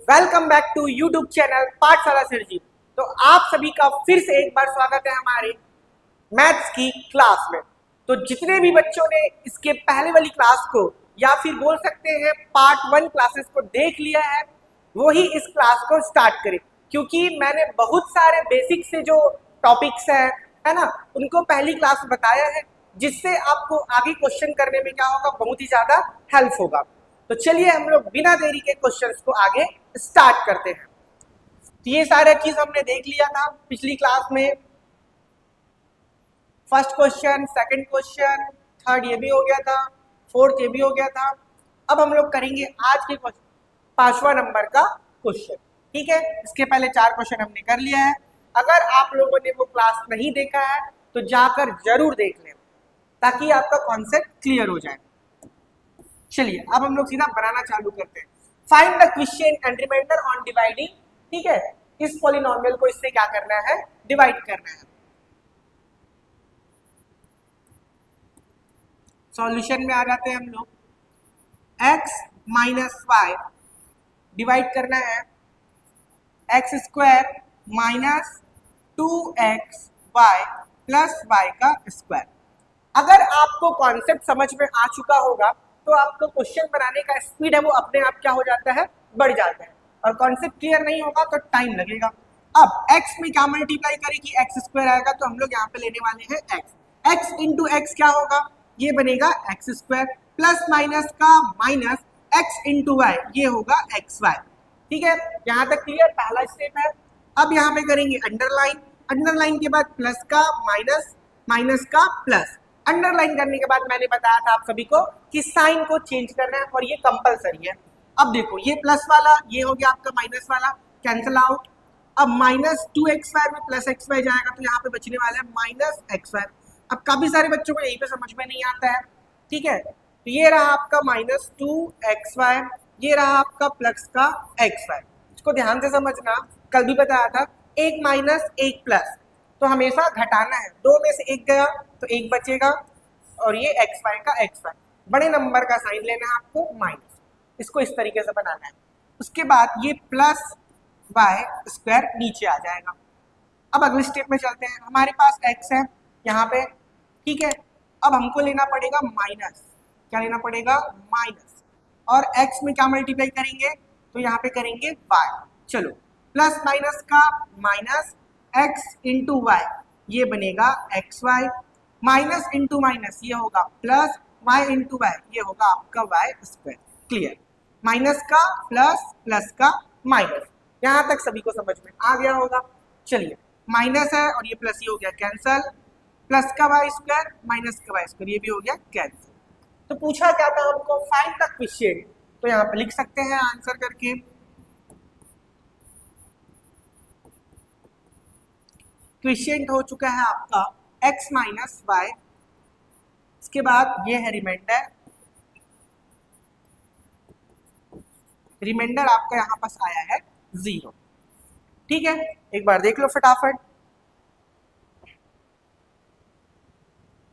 Welcome back to YouTube channel Pathshala Sirji. तो आप सभी का फिर से एक बार स्वागत है हमारे मैथ्स की क्लास में। तो जितने भी बच्चों ने इसके पहले वाली क्लास को या फिर बोल सकते हैं पार्ट 1 क्लासेस को देख लिया है, वो ही इस क्लास को स्टार्ट करें, क्योंकि मैंने बहुत सारे बेसिक से जो टॉपिक्स है ना, उनको पहली क्लास में बताया है, जिससे आपको आगे क्वेश्चन करने में क्या होगा, बहुत ही ज्यादा हेल्प होगा। तो चलिए हम लोग बिना देरी के क्वेश्चंस को आगे स्टार्ट करते हैं। तो ये सारे चीज हमने देख लिया था पिछली क्लास में। First question, second question, third ये भी हो गया था, फोर्थ ये भी हो गया था। अब हम लोग करेंगे आज के क्वेश्चन 5वां नंबर का क्वेश्चन। ठीक है, इसके पहले 4 क्वेश्चन हमने कर लिया है। अगर आप लोगों ने वो क्लास नहीं देखा है तो जाकर जरूर देख लें, ताकि आपका कॉन्सेप्ट क्लियर हो जाए। चलिए अब हम लोग सीधा बनाना चालू करते हैं। Find the question and reminder on dividing. ठीक है, इस पॉलिनोमियल को इससे क्या करना है, डिवाइड करना है। सॉल्यूशन में आ जाते हैं हम लोग। x माइनस वाई डिवाइड करना है x square minus 2x y plus y का स्क्वायर। अगर आपको कॉन्सेप्ट समझ में आ चुका होगा तो आपको क्वेश्चन बनाने का स्पीड है वो अपने आप क्या हो जाता है, बढ़ जाता है। और कॉन्सेप्ट क्लियर नहीं होगा तो टाइम लगेगा। अब x में क्या मल्टीप्लाई करेगी, एक्स स्क्वायर आएगा, तो हम लोग यहाँ पे लेने वाले हैं x। x इंटू एक्स क्या होगा, ये बनेगा एक्स स्क्वायर, प्लस माइनस का माइनस x इंटू वाई, ये होगा एक्स वाई। ठीक है, यहाँ तक क्लियर, पहला स्टेप है। अब यहाँ पे करेंगे अंडरलाइन, अंडरलाइन के बाद प्लस का माइनस, माइनस का प्लस। अंडरलाइन करने के बाद मैंने बताया था आप सभी को कि साइन को चेंज करना है और ये कंपलसरी है। अब देखो ये प्लस वाला ये हो गया आपका माइनस वाला, कैंसिल आउट। अब माइनस 2x² में प्लस xy जाएगा तो यहाँ पे बचने वाला है माइनस xy। अब काफी सारे बच्चों को यहीं पे समझ में नहीं आता है। ठीक है, तो ये रहा आपका माइनस 2xy, ये रहा आपका प्लस का xy। इसको ध्यान से समझना, कल भी बताया था, एक माइनस एक प्लस, तो हमेशा घटाना है। दो में से एक गया तो एक बचेगा, और ये एक्स वाई का एक्स वाई, बड़े नंबर का साइन लेना है आपको माइनस, इसको इस तरीके से बनाना है। उसके बाद ये प्लस वाई स्क्वायर नीचे आ जाएगा। अब अगले स्टेप में चलते हैं। हमारे पास एक्स है यहाँ पे, ठीक है। अब हमको लेना पड़ेगा माइनस, क्या लेना पड़ेगा, माइनस। और एक्स में क्या मल्टीप्लाई करेंगे, तो यहाँ पे करेंगे वाई। चलो, प्लस माइनस का माइनस, एक्स इंटू वाई, ये बनेगा x y, minus into minus ये होगा प्लस, वाई इंटू वाई ये होगा आपका वाई स्क्वायर। क्लियर, माइनस का प्लस, प्लस का माइनस, यहाँ तक सभी को समझ में आ गया होगा। चलिए, माइनस है और ये प्लस, ये हो गया कैंसल, प्लस का वाई स्क्वायर माइनस का वाई स्क्वायर, ये भी हो गया कैंसिल। तो पूछा क्या था हमको, फाइंड द क्वोशिएंट, तो यहाँ पे लिख सकते हैं आंसर करके। क्वोशिएंट हो चुका है आपका x माइनस वाई, इसके बाद ये है रिमाइंडर, रिमाइंडर आपका यहाँ पास आया है 0। ठीक है, एक बार देख लो फटाफट।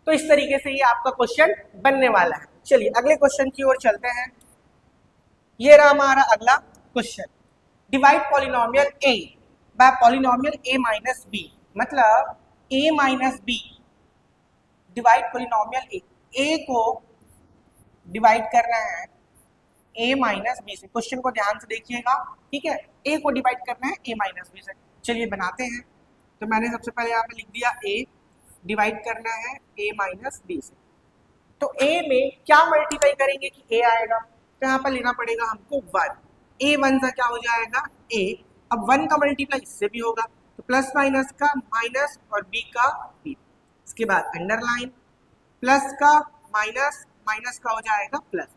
तो इस तरीके से ये आपका क्वेश्चन बनने वाला है। चलिए अगले क्वेश्चन की ओर चलते हैं। ये रहा हमारा अगला question, divide polynomial a by polynomial a minus b. मतलब a minus b divide polynomial a को डिवाइड करना है a माइनस बी से। क्वेश्चन को ध्यान से देखिएगा, ठीक है। a को डिवाइड करना है a माइनस बी से। चलिए बनाते हैं। तो मैंने सबसे पहले यहाँ पे लिख दिया a, डिवाइड करना है a माइनस बी से। तो a में क्या मल्टीप्लाई करेंगे कि a आएगा, तो यहाँ पर लेना पड़ेगा हमको 1। a 1 सा क्या हो जाएगा a, अब 1 का मल्टीप्लाई इससे भी होगा, तो प्लस माइनस का माइनस और b का b। इसके बाद अंडरलाइन, प्लस का माइनस, माइनस का हो जाएगा प्लस।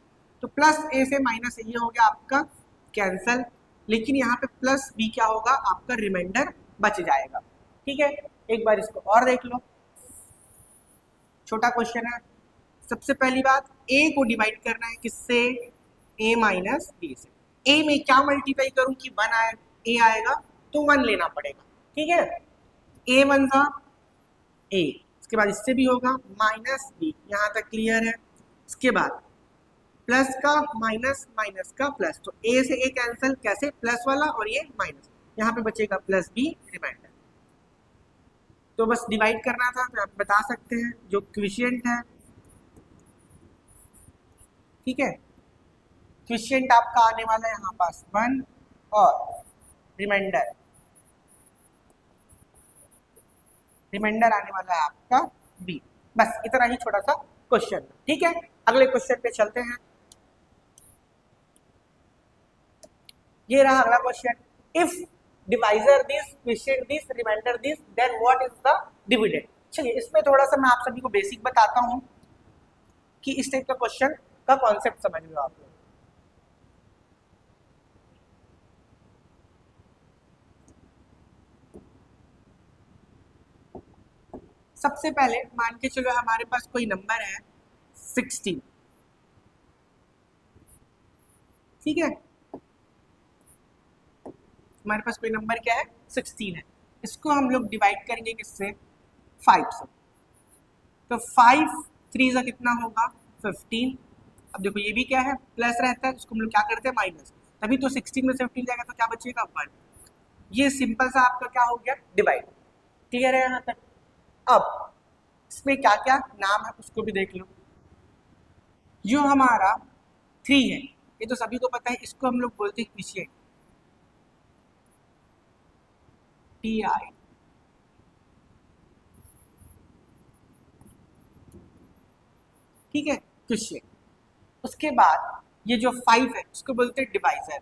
तो प्लस a से माइनस ये हो गया आपका कैंसल, लेकिन यहाँ पे प्लस b क्या होगा, आपका रिमाइंडर बच जाएगा। ठीक है, एक बार इसको और देख लो, छोटा क्वेश्चन है। सबसे पहली बात, a को डिवाइड करना है किससे, a माइनस बी से। a में क्या मल्टीप्लाई करूं कि 1 आए, a आएगा तो 1 लेना पड़ेगा। ठीक है, a 1 था a, इसके बाद इससे भी होगा माइनस बी, यहाँ तक क्लियर है। इसके बाद प्लस का माइनस, माइनस का प्लस, तो ए से ए कैंसिल, कैसे, प्लस वाला और ये माइनस, यहाँ पे बचेगा प्लस बी रिमाइंडर। तो बस डिवाइड करना था, तो आप बता सकते हैं जो क्विशिएंट है, ठीक है, क्विशिएंट आपका आने वाला है यहाँ पास 1 और रिमाइंडर आने वाला है आपका बी। बस इतना ही छोटा सा क्वेश्चन, ठीक है। अगले क्वेश्चन पे चलते हैं। ये रहा अगला question, if divisor this, quotient this, remainder this, then what is the dividend. चलिए इसमें थोड़ा सा मैं आप सभी को बेसिक बताता हूं कि इस टाइप का क्वेश्चन का कॉन्सेप्ट समझ लो आप लोग। सबसे पहले मान के चलो हमारे पास कोई नंबर है 16, ठीक है, हमारे पास कोई नंबर क्या है 16 है, इसको हम लोग डिवाइड करेंगे किससे, 5 से। तो 5 3 का कितना होगा 15। अब देखो ये भी क्या है प्लस रहता है, उसको हम लोग क्या करते हैं माइनस, तभी तो 16 में से 15 जाएगा तो क्या बचेगा 1। ये सिंपल सा आपका क्या हो गया डिवाइड, क्लियर है यहाँ तक। अब इसमें क्या क्या नाम है उसको भी देख लो। जो हमारा 3 है ये तो सभी को पता है, इसको हम लोग बोलते हैं क्विशिएंट, TI, ठीक है, क्विशिएंट। उसके बाद ये जो 5 है उसको बोलते हैं डिवाइजर,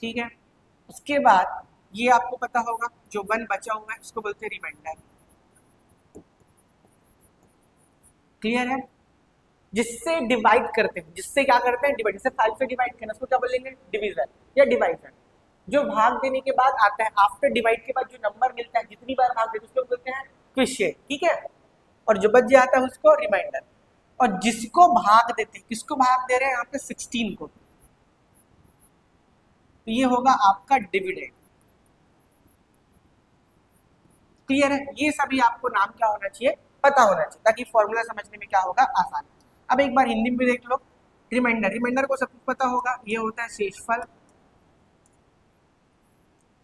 ठीक है। उसके बाद ये आपको पता होगा जो 1 बचा हुआ है उसको बोलते हैं रिमाइंडर, क्लियर है। जिससे डिवाइड करते हैं, जिससे क्या करते हैं डिवाइड, जैसे 5 से डिवाइड करना उसको क्या बोलेंगे डिवीजर या डिवाइजर। जो भाग देने के बाद आता है, आफ्टर डिवाइड के बाद जो नंबर मिलता है जितनी बार भाग देते उसको बोलते हैं क्विशिएंट, ठीक है। और जो बच जाता है उसको रिमाइंडर। और जिसको भाग देते हैं, किसको भाग दे रहे हैं यहाँ पे 16 को, तो ये होगा आपका डिविडेंड, क्लियर है। ये सभी आपको नाम क्या होना चाहिए पता होना चाहिए, ताकि फॉर्मूला समझने में क्या होगा आसान। अब एक बार हिंदी में देख लो, रिमाइंडर, रिमाइंडर को सबको पता होगा ये होता है शेषफल,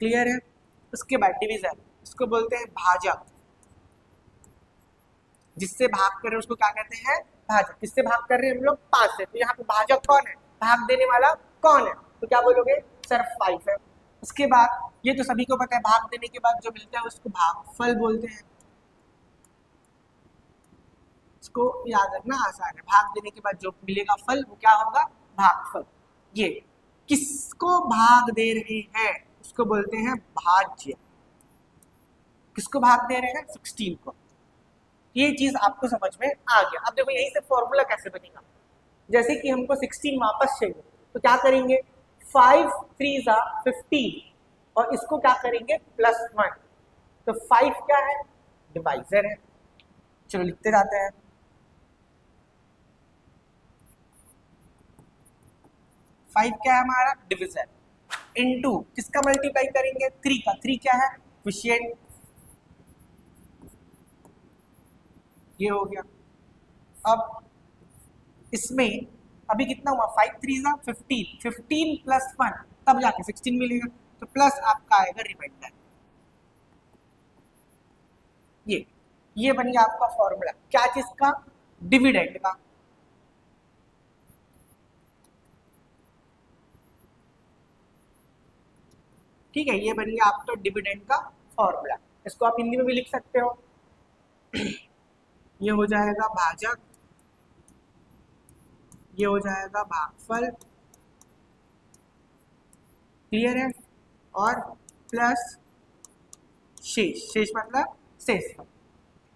क्लियर है। उसके बाद डिवीजर, इसको बोलते हैं भाजक, जिससे भाग कर रहे हैं उसको क्या कहते हैं भाजक। किससे भाग कर रहे हैं हम लोग 5 से, तो यहाँ पे भाजक कौन है, भाग देने वाला कौन है, तो क्या बोलोगे सर 5 है। उसके बाद ये तो सभी को पता है, भाग देने के बाद जो मिलता है उसको भागफल बोलते हैं, इसको याद रखना आसान है, भाग देने के बाद जो मिलेगा फल वो क्या होगा भागफल। ये किसको भाग दे रहे हैं उसको बोलते हैं भाज्य, किसको भाग दे रहे हैं 16 को। ये चीज आपको समझ में आ गया। अब देखो यही से फॉर्मूला कैसे बनेगा, जैसे कि हमको 16 वापस चाहिए तो क्या करेंगे 5 3 15 और इसको क्या करेंगे +1, तो 5 क्या है डिवाइजर है। चलो लिखते जाते हैं, 5 क्या है हमारा डिविजर, इनटू किसका मल्टीप्लाई करेंगे 3 का, 3 क्या है क्विशिएंट, ये हो गया। अब इसमें अभी कितना हुआ 5 3 15, 15 +1 तब जाके 16 मिलेगा, तो प्लस आपका आएगा रिमाइंडर। ये बन गया आपका फॉर्मूला, क्या चीज का डिविडेंड का। ठीक है, ये बन गया आपका डिविडेंड का फॉर्मूला। इसको आप हिंदी में भी लिख सकते हो, ये हो जाएगा भाजक, ये हो जाएगा भागफल, क्लियर है, और प्लस शेष, शेष मतलब शेषफल।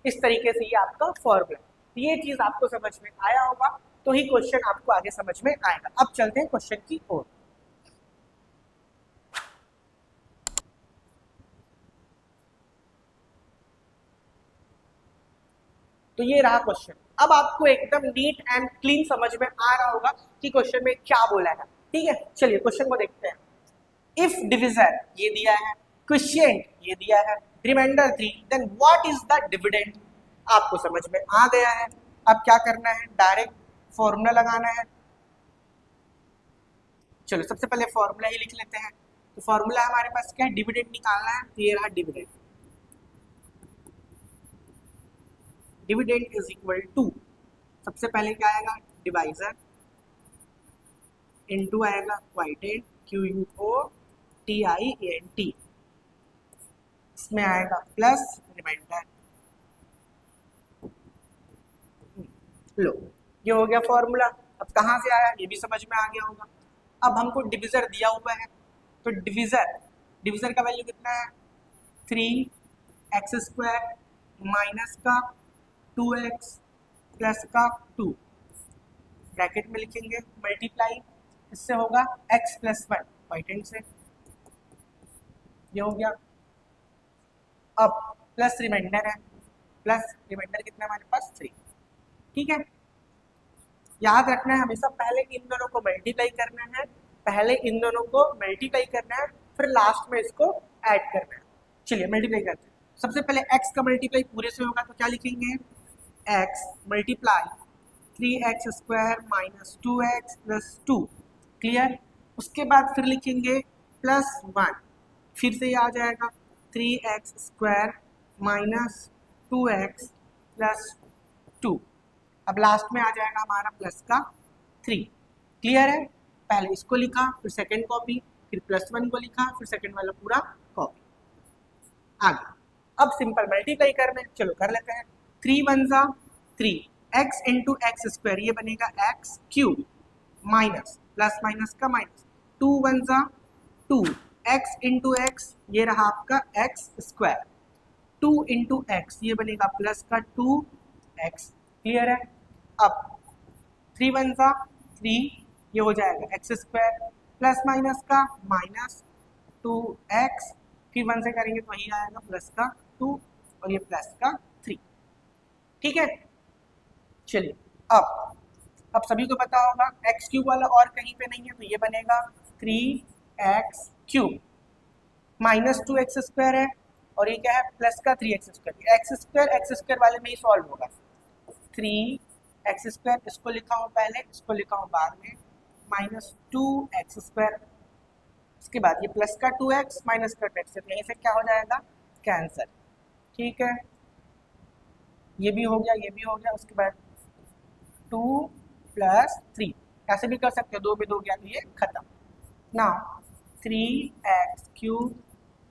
इस तरीके से ये आपका फॉर्मूला। ये चीज आपको समझ में आया होगा तो ही क्वेश्चन आपको आगे समझ में आएगा। अब चलते हैं क्वेश्चन की ओर। तो ये रहा क्वेश्चन। अब आपको एकदम नीट एंड क्लीन समझ में आ रहा होगा कि क्वेश्चन में क्या बोला है, ठीक है। चलिए क्वेश्चन को देखते हैं। इफ डिविजर ये दिया है, क्विशिएंट ये दिया है, reminder 3, then what is the dividend, आपको समझ में आ गया है। अब क्या करना है, डायरेक्ट फॉर्मूला लगाना है। चलो सबसे पहले फॉर्मूला ही लिख लेते हैं। तो फॉर्मूला हमारे पास क्या है, डिविडेंड निकालना है, तो ये रहा dividend. Dividend is equal to, सबसे पहले क्या आएगा, डिवाइजर इनटू आएगा क्वाइटेंट, QUOTIENT, इसमें आएगा प्लस रिमाइंडर। लो ये हो गया फॉर्मूला। अब कहाँ से आया ये भी समझ में आ गया होगा। अब हमको डिविजर दिया हुआ है, तो डिविजर का वैल्यू कितना है, 3x² माइनस का 2x प्लस का 2, ब्रैकेट में लिखेंगे, मल्टीप्लाई, इससे होगा x + 1 राइट हैंड से, ये हो गया। अब प्लस रिमाइंडर है, प्लस रिमाइंडर कितना हमारे पास 3, ठीक है। याद रखना है हमेशा पहले इन दोनों को मल्टीप्लाई करना है, पहले इन दोनों को मल्टीप्लाई करना है, फिर लास्ट में इसको ऐड करना है। चलिए मल्टीप्लाई करते हैं। सबसे पहले x का मल्टीप्लाई पूरे से होगा, तो क्या लिखेंगे, x multiply 3x² minus 2x plus 2, clear. उसके बाद फिर लिखेंगे प्लस 1, फिर से ये आ जाएगा 3x² माइनस 2x प्लस 2, अब लास्ट में आ जाएगा हमारा प्लस का 3, क्लियर है। पहले इसको लिखा, फिर सेकंड कॉपी, फिर +1 को लिखा, फिर सेकंड वाला पूरा कॉपी, आगे। अब सिंपल मल्टीप्लाई करना है, चलो कर लेते हैं। 3 × 1 = 3, x इंटू x², ये बनेगा x³ माइनस प्लस माइनस का माइनस, 2 × 1 = 2, x इंटू x, ये रहा आपका x², 2 इंटू x, ये बनेगा प्लस का 2x, क्लियर है। अब 3 × 1 = 3, ये हो जाएगा x² प्लस माइनस का माइनस 2x, फिर 1 से करेंगे तो वही आएगा प्लस का 2 और ये प्लस का 3, ठीक है। चलिए अब सभी को पता होगा x³ वाला और कहीं पे नहीं है, तो ये बनेगा 3x³ माइनस 2x² है, और ये क्या है, प्लस का 3x², x² वाले में ही सॉल्व होगा। 3x², इसको लिखा हूँ पहले, इसको लिखा हूँ बाद में, माइनस 2x², उसके बाद ये प्लस का 2x माइनस का 2x, यहीं से क्या हो जाएगा, कैंसर, ठीक है। ये भी हो गया, ये भी हो गया। उसके बाद 2 + 3, ऐसे भी कर सकते हो, 2 में 2 गया तो ये खत्म। नाउ 3x³,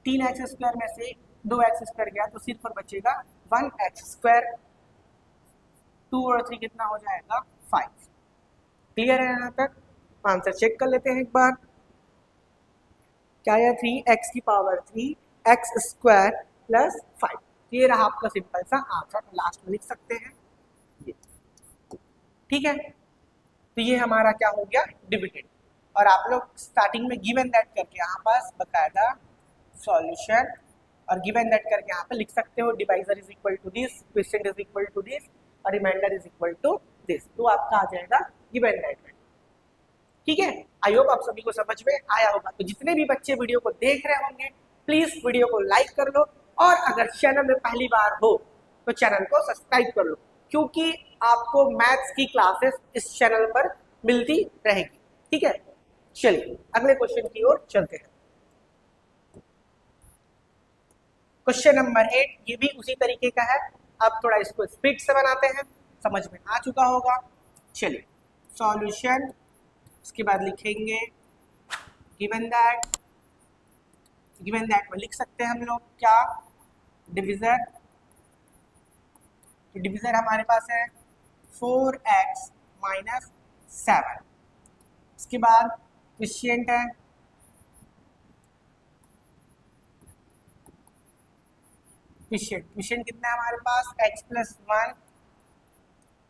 3x² में से 2x² गया तो सिर्फ बचेगा 1x², 2 और 3 कितना हो जाएगा, 5, क्लियर है यहाँ तक। आंसर चेक कर लेते हैं एक बार, क्या है, 3x³ x² + 5, ये रहा आपका सिंपल सा आंसर, लास्ट में लिख सकते हैं ये, ठीक है। तो ये हमारा क्या हो गया, डिविडेंड। और आप लोग स्टार्टिंग में गिवन दैट करके यहाँ पास बकायदा सॉल्यूशन और गिवन दैट करके यहाँ पे लिख सकते हो, divisor is equal to this, question is equal to this और remainder is equal to this, तो आपका आ जाएगा गिवन दैट, ठीक है। आई होप आप सभी को समझ में आया होगा। तो जितने भी बच्चे वीडियो को देख रहे होंगे प्लीज वीडियो को लाइक कर लो, और अगर चैनल में पहली बार हो तो चैनल को सब्सक्राइब कर लो, क्योंकि आपको मैथ्स की क्लासेस इस चैनल पर मिलती रहेगी, ठीक है। चलिए अगले क्वेश्चन की ओर चलते हैं। क्वेश्चन नंबर 8, ये भी उसी तरीके का है, अब थोड़ा इसको स्पीड से बनाते हैं, समझ में आ चुका होगा। चलिए सॉल्यूशन, उसके बाद लिखेंगे गिवन दैट में लिख सकते हैं हम लोग क्या, डिविजर। तो डिविजर हमारे पास है 4x - 7, उसके बाद क्वोशिएंट है क्वोशिएंट कितना है हमारे पास, x + 1,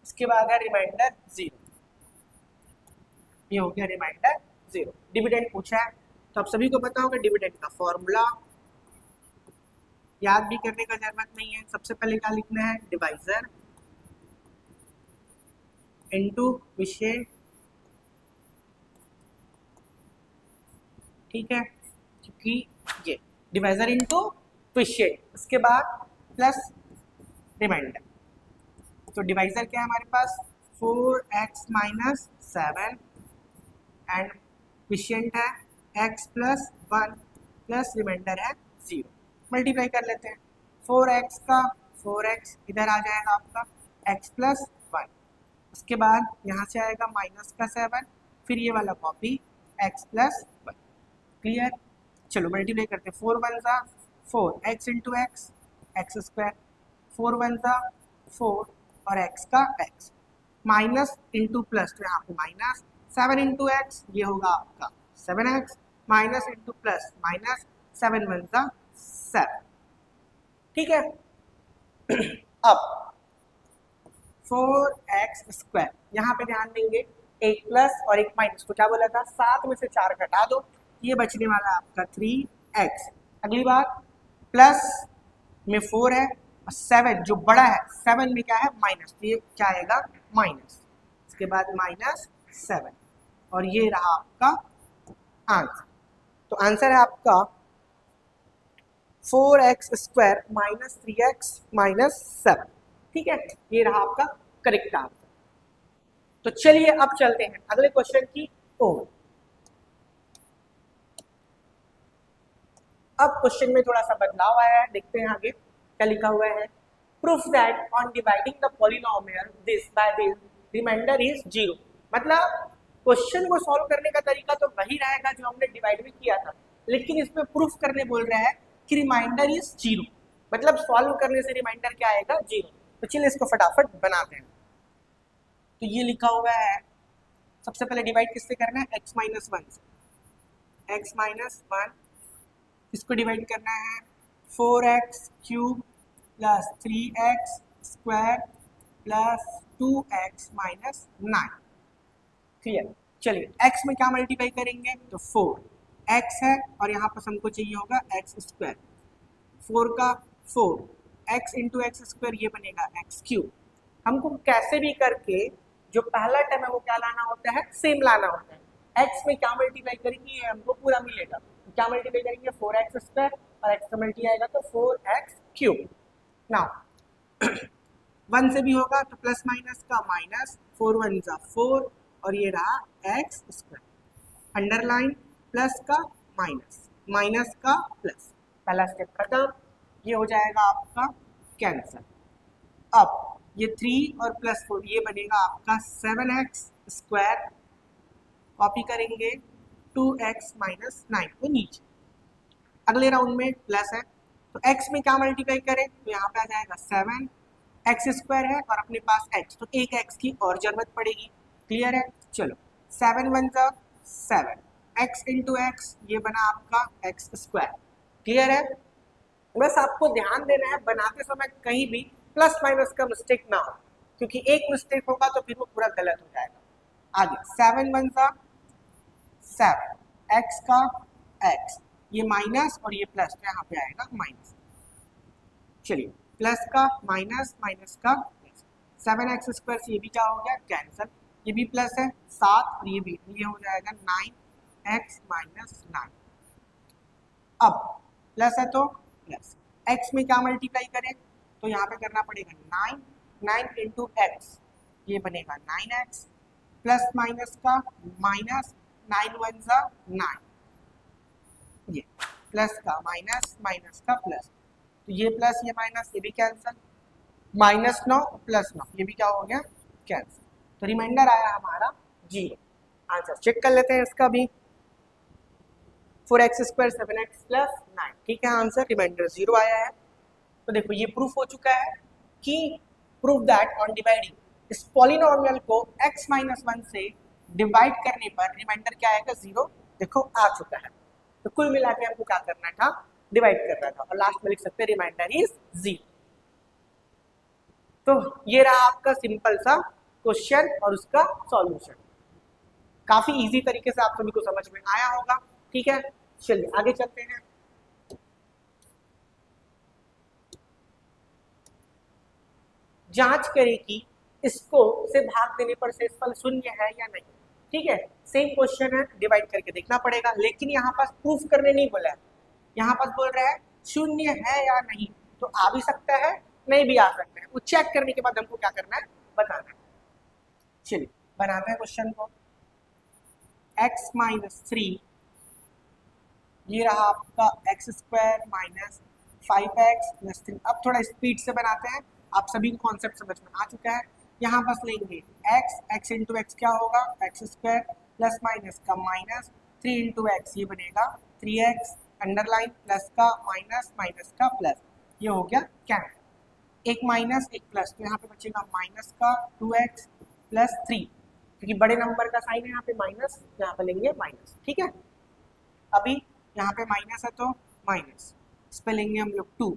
उसके बाद है रिमाइंडर 0, ये हो गया रिमाइंडर 0। डिविडेंड पूछा है तो आप सभी को पता होगा डिविडेंड का फॉर्मूला, याद भी करने का जरूरत नहीं है। सबसे पहले क्या लिखना है, डिवाइजर इनटू क्वोशिएंट, ठीक है, क्योंकि ये डिवाइजर इनटू क्वोशिएंट, उसके बाद प्लस रिमाइंडर, तो डिवाइजर क्या है हमारे पास 4x माइनस 7 एंड क्विशिएंट है x प्लस 1 प्लस रिमाइंडर है 0। मल्टीप्लाई कर लेते हैं 4x का 4x इधर आ जाएगा आपका x प्लस 1, उसके बाद यहाँ से आएगा माइनस का 7, फिर ये वाला कॉपी x प्लस 1। क्लियर? चलो मल्टीप्लाई करते हैं 4 1 ज़ा 4 x into x x square, 4 1 ज़ा 4 और x का x, माइनस इंटू प्लस तो यहाँ पे माइनस 7 इंटू एक्स ये होगा आपका 7x, minus into plus minus 7 1 ज़ा 7। ठीक है। अब 4x स्क्वायर यहाँ पे ध्यान देंगे, एक प्लस और एक माइनस, तो क्या बोला था 7 में से 4 घटा दो, ये बचने वाला आपका 3x। अगली बात प्लस में 4 है और 7 जो बड़ा है 7 में क्या है माइनस, तो ये क्या आएगा माइनस, इसके बाद माइनस 7 और ये रहा आपका आंसर। तो आंसर है आपका 4x square minus 3x minus 7। ठीक है, ये रहा आपका करेक्ट आंसर। तो चलिए अब चलते हैं अगले क्वेश्चन की ओर। अब क्वेश्चन में थोड़ा सा बदलाव आया है, देखते हैं आगे क्या लिखा हुआ है। Proof that on dividing the polynomial this by this remainder is 0। मतलब क्वेश्चन को सॉल्व करने का तरीका तो वही रहेगा जो हमने डिवाइड में किया था, लेकिन इसमें प्रूफ करने बोल रहा है कि रिमाइंडर इज 0, मतलब सॉल्व करने से रिमाइंडर क्या आएगा 0। तो चलिए इसको फटाफट बनाते हैं। तो ये लिखा हुआ है, सबसे पहले डिवाइड किससे करना है x माइनस 1 से, x माइनस 1 इसको डिवाइड करना है 4x cube plus 3x square plus 2x minus 9। Clear? चलिए x में क्या मल्टीप्लाई करेंगे तो 4x है और यहाँ पर हमको चाहिए होगा x स्क्वायर, 4 का 4 x इंटू एक्स स्क्वायर ये बनेगा x क्यूब। हमको कैसे भी करके जो पहला टर्म है वो क्या लाना होता है, सेम लाना होता है। x में क्या मल्टीप्लाई करेंगे ये हमको पूरा मिलेगा, तो क्या मल्टीप्लाई करेंगे 4x स्क्वायर और x का मल्टी आएगा तो 4x क्यूब। नाउ 1 से भी होगा तो प्लस माइनस का माइनस, 4 1 ज़ा 4 और ये रहा x स्क्वायर, अंडरलाइन प्लस का माइनस, माइनस का प्लस, पहला स्टेप खत्म, ये हो जाएगा आपका कैंसल। अब ये 3 और प्लस 4 ये बनेगा आपका 7x स्क्वायर, कॉपी करेंगे 2x माइनस 9 को नीचे। अगले राउंड में प्लस है तो x में क्या मल्टीप्लाई करें तो यहाँ पे आ जाएगा 7x स्क्वायर है और अपने पास x, तो एक x की और जरूरत पड़ेगी। क्लियर है? चलो 7 1 ज़ा 7 x इंटू एक्स ये बना आपका x स्क्वायर। क्लियर है? बस आपको ध्यान देना है बनाते समय कहीं भी प्लस माइनस का मिस्टेक ना हो, क्योंकि एक मिस्टेक होगा तो फिर वो पूरा गलत हो जाएगा। आगे 7 1 ज़ा 7 x का x, ये माइनस और ये प्लस, तो यहाँ पे आएगा माइनस। चलिए प्लस का माइनस, माइनस का प्लस, 7x स्क्वायर से ये भी क्या हो गया कैंसल, ये भी प्लस है 7 और ये भी, ये हो जाएगा 9x माइनस 9। अब प्लस है तो प्लस, x में क्या मल्टीप्लाई करें तो यहाँ पे करना पड़ेगा 9 इंटू एक्स ये बनेगा 9x प्लस माइनस का माइनस, 9 1 ज़ा 9, ये प्लस का माइनस, माइनस का प्लस, तो ये प्लस ये माइनस ये भी कैंसल, माइनस 9 प्लस 9 ये भी क्या हो गया कैंसल। तो रिमाइंडर आया हमारा 0। आंसर चेक कर लेते हैं इसका भी, 4x स्क्वायर 7x प्लस 9। ठीक है, आंसर रिमाइंडर 0 आया है। तो देखो ये प्रूफ हो चुका है कि प्रूफ दैट ऑन डिवाइडिंग इस पॉलिनोमियल को x माइनस 1 से डिवाइड करने पर रिमाइंडर क्या आएगा 0। देखो आ चुका है। तो कुल मिला के हमको क्या करना था, डिवाइड करना था और लास्ट में लिख सकते हैं रिमाइंडर इज 0। तो ये रहा आपका सिंपल सा क्वेश्चन और उसका सॉल्यूशन। काफी इजी तरीके से आप सभी को समझ में आया होगा। ठीक है, चलिए आगे चलते हैं। जांच करें कि इसको से भाग देने पर शेषफल शून्य है या नहीं। ठीक है, सेम क्वेश्चन है, डिवाइड करके देखना पड़ेगा, लेकिन यहाँ पास प्रूफ करने नहीं बोला है, यहाँ पास बोल रहा है शून्य है या नहीं। तो आ भी सकता है नहीं भी आ सकते हैं। वो चेक करने के बाद हमको क्या करना है, बताना है। चलिए बनाते हैं क्वेश्चन को। x माइनस 3, ये रहा आपका x square minus 5x plus 3। अब थोड़ा स्पीड से बनाते हैं, आप सभी को कॉन्सेप्ट समझ में आ चुका है। यहाँ बस लेंगे x इंटू एक्स क्या होगा, एक्स स्क्वायर प्लस माइनस का माइनस 3 इंटू एक्स, ये बनेगा 3x अंडरलाइन प्लस का माइनस माइनस का प्लस, ये हो गया कैंसिल। एक माइनस एक प्लस, तो यहाँ पे बचेगा माइनस का 2x प्लस 3, क्योंकि बड़े नंबर का साइन है यहाँ पे माइनस, यहाँ पे लेंगे माइनस। ठीक है, अभी यहाँ पे माइनस है तो माइनस, इस पे लेंगे हम लोग 2,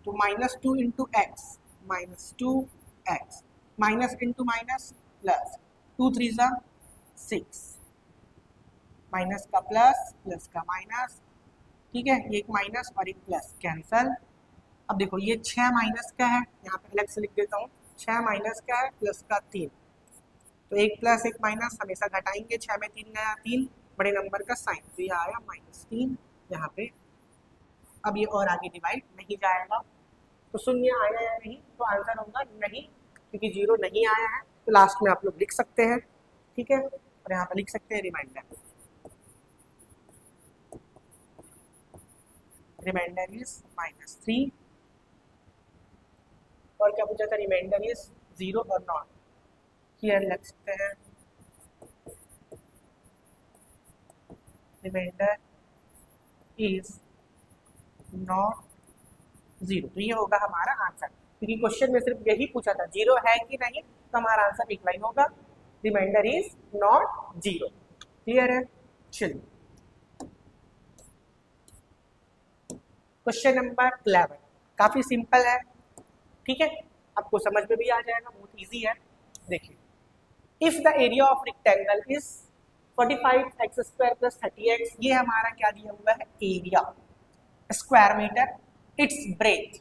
तो minus 2 into x, minus 2x, minus into minus plus, 2 3 सा 6, माइनस का प्लस प्लस का माइनस। ठीक है, ये एक माइनस और एक प्लस कैंसल। अब देखो ये 6 माइनस का है, यहाँ पे अलग से लिख देता हूँ, 6 माइनस का है प्लस का 3, तो एक प्लस एक माइनस हमेशा घटाएंगे, 6 में 3 गया 3, बड़े नंबर का साइन, तो ये आया -3 यहाँ पे। अब ये और आगे डिवाइड नहीं जाएगा, तो शून्य आया या नहीं, तो आंसर होगा नहीं, क्योंकि 0 नहीं आया है, तो लास्ट में आप लोग लिख सकते हैं। ठीक है, और यहाँ पे लिख सकते हैं रिमाइंडर, रिमाइंडर इज -3, और क्या पूछा था, रिमाइंडर इज 0 और नॉट, हियर लग सकते हैं रिमाइंडर इज नॉट 0, तो ये होगा हमारा आंसर, क्योंकि क्वेश्चन में सिर्फ यही पूछा था 0 है कि नहीं, तो हमारा आंसर एक लाइन होगा, रिमाइंडर इज नॉट 0। क्लियर है। चलिए क्वेश्चन नंबर 11, काफी सिंपल है। ठीक है, आपको समझ में भी आ जाएगा, बहुत इजी है। देखिए, if the area of rectangle is 45x square plus 30x, ये हमारा क्या दिया हुआ है, area square metre, its breadth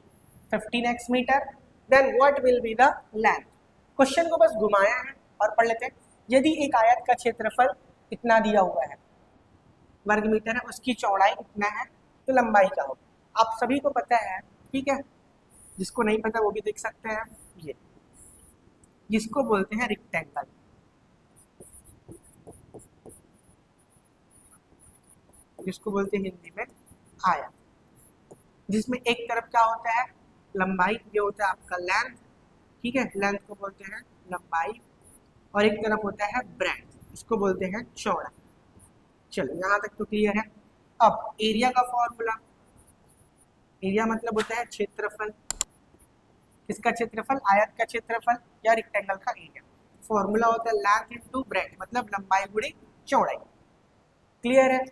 15x metre, then what will be the length. Question को बस घुमाया है और पढ़ लेते हैं। यदि एक आयत का क्षेत्रफल इतना दिया हुआ है, वर्ग मीटर है, उसकी चौड़ाई इतना है, तो लंबाई क्या होगी, आप सभी को पता है। ठीक है, जिसको नहीं पता वो भी देख सकते हैं, ये जिसको बोलते हैं रेक्टेंगल, जिसको बोलते हैं हिंदी में आयत, जिसमें एक तरफ क्या होता है, लंबाई, ये होता है आपका लेंथ। ठीक है, लेंथ को बोलते हैं लंबाई, और एक तरफ होता है ब्रेथ, इसको बोलते हैं चौड़ाई। चलो यहाँ तक तो क्लियर है। अब एरिया का फॉर्मूला, एरिया मतलब होता है क्षेत्रफल, किसका क्षेत्रफल, आयत का क्षेत्रफल या रेक्टेंगल का एरिया। फॉर्मूला होता है लेंथ इनटू ब्रेथ, मतलब लंबाई गुणे चौड़ाई। क्लियर है।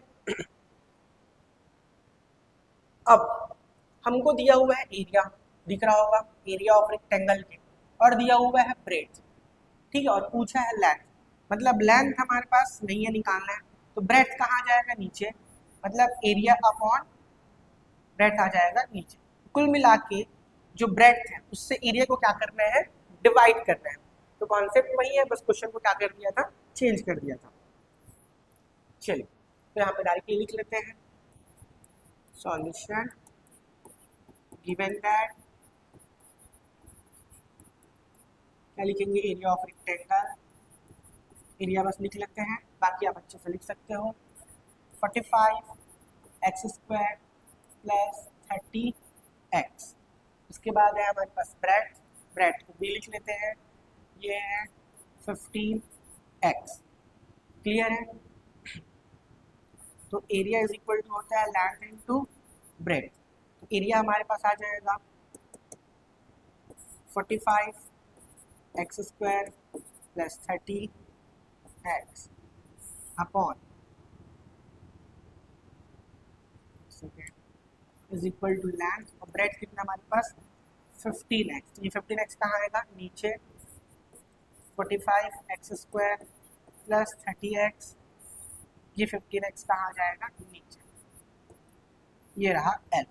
अब हमको दिया हुआ है एरिया, दिख रहा होगा, एरिया ऑफ रेक्टेंगल के, और दिया हुआ है ब्रेथ। ठीक है, और पूछा है लेंथ, मतलब लेंथ हमारे पास नहीं है, निकालना है, तो ब्रेथ कहाँ जाएगा, नीचे, मतलब एरिया अपॉन ब्रेथ आ जाएगा नीचे। कुल मिला के जो ब्रेथ है उससे एरिया को क्या करना है, डिवाइड करना है। तो कॉन्सेप्ट वही है, बस क्वेश्चन को क्या कर दिया था, चेंज कर दिया था। चलिए तो यहाँ पे डायरेक्टली लिख लेते हैं, सॉल्यूशन गिवन दैट, क्या लिखेंगे, एरिया ऑफ रेक्टेंगल, एरिया बस लिख लेते हैं, बाकी आप अच्छे से लिख सकते हो, 45x स्क्वायर प्लस 30x, उसके बाद है हमारे पास ब्रेथ, ब्रेथ को भी लिख लेते हैं, ये है 15x। क्लियर है। तो एरिया इज इक्वल टू होता है लेंथ इनटू ब्रेथ, तो एरिया हमारे पास आ जाएगा 45x square plus 30x upon is equal to length, और ब्रेथ कितना हमारे पास 15x, ये 15x कहाँ आएगा, नीचे, 45x स्क्वायर प्लस 30x, ये 15x कहाँ आ जाएगा, नीचे, ये रहा L।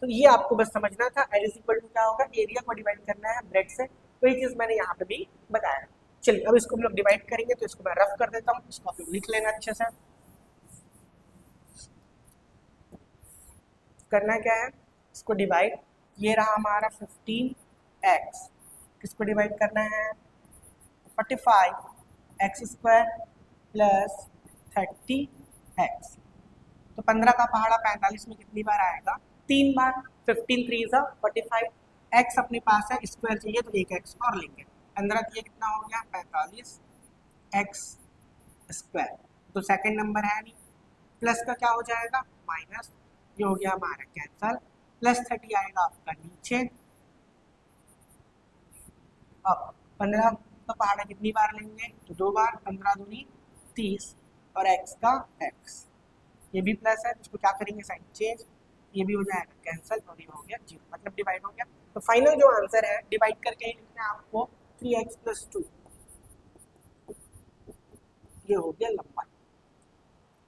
तो ये आपको बस समझना था, L इज इक्वल टू क्या होगा, एरिया को डिवाइड करना है ब्रेथ से, वही चीज़ मैंने यहाँ पे भी बताया। चलिए अब इसको हम लोग डिवाइड करेंगे, तो इसको मैं रफ कर देता हूँ, इसको आप लोग लिख लेना अच्छे से। करना क्या है, इसको डिवाइड, ये रहा हमारा 15 एक्स, किसको डिवाइड करना है 45 एक्स स्क्वायर प्लस 30 एक्स। तो 15 का पहाड़ा 45 में कितनी बार आएगा 3 बार। 15 3 जा 45, एक्स अपने पास है, स्क्वायर चाहिए तो एक एक्स और लेंगे। 15 ये कितना हो गया 45 एक्स स्क्वायर। तो सेकंड नंबर है नहीं, प्लस का क्या हो जाएगा माइनस, ये हो गया हमारा कैंसल, प्लस 30 आएगा आपका नीचे। अब 15 का पहाड़ा कितनी बार लेंगे तो 2 बार, 15 दूनी 30 और एक्स का एक्स, ये भी प्लस है, इसको क्या करेंगे साइन चेंज, ये भी हो जाएगा कैंसिल और ये हो गया 0, मतलब डिवाइड हो गया। तो फाइनल जो आंसर है डिवाइड करके ही लिखना है आपको 3x + 2, ये हो गया लंबाई।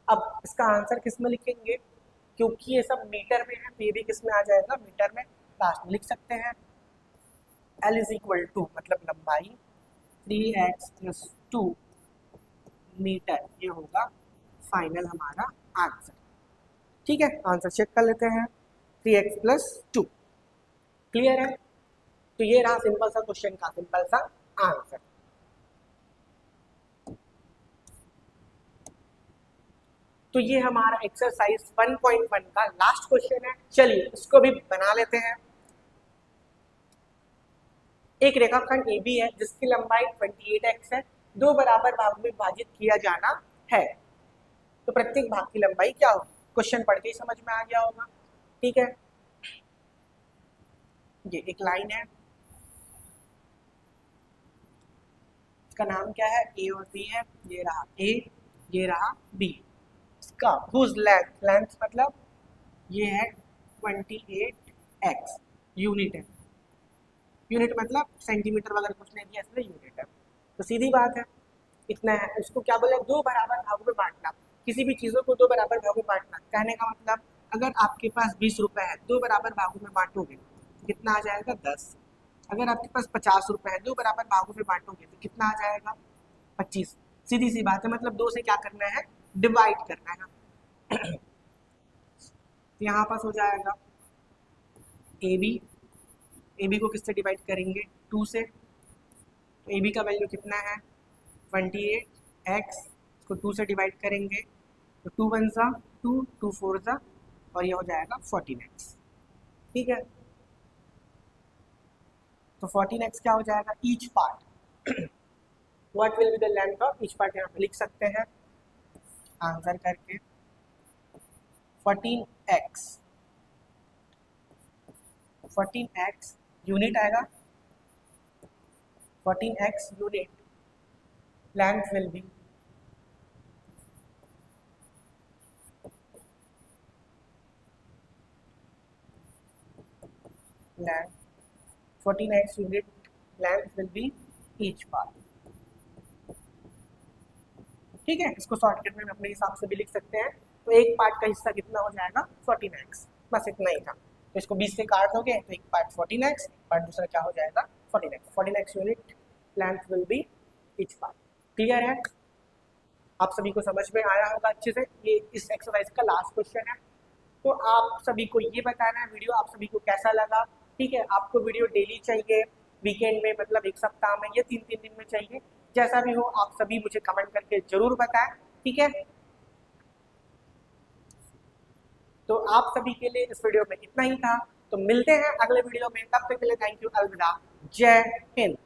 अब इसका आंसर किस में लिखेंगे, क्योंकि ये सब मीटर में है तो ये भी किस में आ जाएगा मीटर में, लास्ट में लिख सकते हैं L = मतलब लंबाई 3x + 2 मीटर, ये होगा फाइनल हमारा आंसर। ठीक है, आंसर चेक कर लेते हैं 3x + 2, क्लियर है। तो ये रहा सिंपल सा क्वेश्चन का सिंपल सा आंसर। तो ये हमारा एक्सरसाइज 1.1 का लास्ट क्वेश्चन है, चलिए इसको भी बना लेते हैं। एक रेखाखंड AB है जिसकी लंबाई 28x है, दो बराबर भागों में विभाजित किया जाना है, तो प्रत्येक भाग की लंबाई क्या होगी। क्वेश्चन पढ़ के ही समझ में आ गया होगा। ठीक है, ये एक लाइन है, इसका नाम क्या है A और B है, ये रहा A, ये रहा B। इसका whose लेंथ मतलब ये है 28x, यूनिट है, यूनिट मतलब सेंटीमीटर वगैरह कुछ नहीं दिया इसलिए यूनिट है। तो सीधी बात है इतना है, इसको क्या बोले दो बराबर भागों में बांटना, किसी भी चीज़ों को दो बराबर भागों में बांटना, कहने का मतलब अगर आपके पास 20 रुपए है, दो बराबर भागों में बांटोगे कितना आ जाएगा 10। अगर आपके पास 50 रुपए है, दो बराबर भागों में बांटोगे तो कितना आ जाएगा 25। सीधी सी बात है, मतलब दो से क्या करना है डिवाइड करना है। तो यहाँ पास हो जाएगा ए बी को किससे डिवाइड करेंगे 2 से, तो ए बी का वैल्यू कितना है 28x, इसको 2 से डिवाइड करेंगे तो 2 1 सा 2, 2 4 सा और ये हो जाएगा 14x। ठीक है, तो 14x क्या हो जाएगा each part, what will be the length of each part, यहाँ पे लिख सकते हैं आंसर करके 14x यूनिट आएगा, 14x unit length will be length 14x unit length will be each part. ठीक है, इसको शॉर्टकट में अपने हिसाब से भी लिख सकते हैं, तो एक पार्ट का हिस्सा कितना हो जाएगा 14x, बस इतना ही था। तो इसको 20 से काट दोगे तो एक पार्ट 14x, पार्ट दूसरा क्या हो जाएगा 14x unit length will be each part. Clear है, आप सभी को समझ में आया होगा अच्छे से। ये इस एक्सरसाइज का लास्ट क्वेश्चन है, तो आप सभी को ये बताना है वीडियो आप सभी को कैसा लगा। ठीक है, आपको वीडियो डेली चाहिए, वीकेंड में मतलब एक सप्ताह में या 3-3 दिन में चाहिए, जैसा भी हो आप सभी मुझे कमेंट करके जरूर बताएं। ठीक है, तो आप सभी के लिए इस वीडियो में इतना ही था, तो मिलते हैं अगले वीडियो में, तब तक के लिए थैंक यू, अलविदा, जय हिंद।